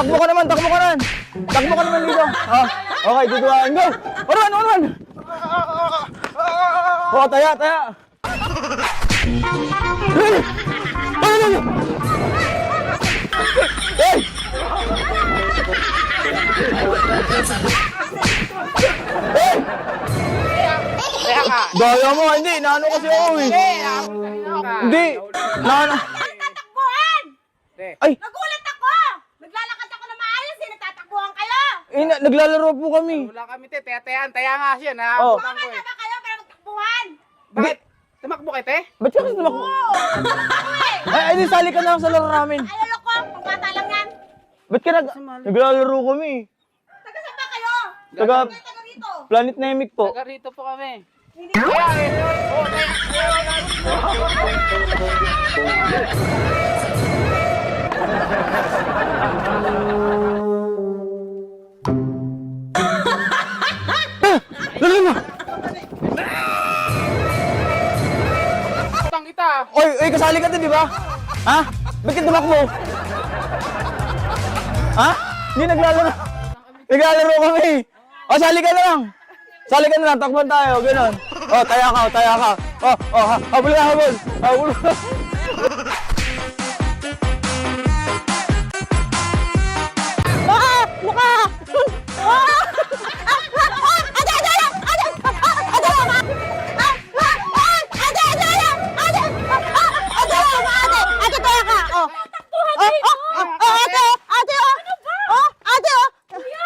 takbo ka naman, takbo ka naman. Takbo ka naman dito. Ah, okay, duduwain ko. Oran. Oh, taya. Hey! Daya mo, hindi. Naano kasi ako eh. Hindi. Naano. Tatakbuhan! Ay, Nagulat ako! Naglalakad ako na maayos eh, nagtatakbuhan kayo! naglalaro po kami. Wala kami te, taya nga siya na. Oh. Abutan ko Bakit eh. ba kayo pero magtakbuhan? Bakit? Tumakbo kay te? Ba't ka kasi tumakbo? Ay, di sali ka na lang sa laro namin. Ay, loko, pang bata lang yan. Ba't ka naglalaro kami? Taga saan ba kayo? Taga Taga rito. Planet Namek po. Taga rito po kami. Hindi Kaya eh. Oh, Lalo na! Utang kita. Oy, kasali ka din, di ba? Ha? Ba't ka tumakbo? Ha? Hindi naglalaro. Naglalaro kami. O, sali ka na lang. Sali ka na lang, takban tayo, gano'n. O, taya ka. O, habol. Mukha!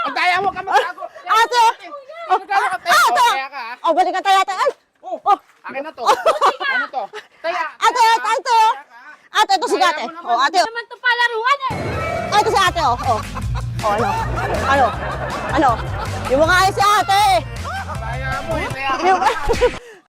Ang daya mo ka magtago. Ate! Magkano ka te? Oh, taya ka. Oh, balik ka tayo, ate. Ay! Oh, akin na to. Ano to? Taya. Ate, ate, ito si ate. Oh, ate. Naman to palaruan eh. Ito si ate, oh. Oh, ano? Yung mga ayos si ate. Taya mo eh. Taya Yung, ka.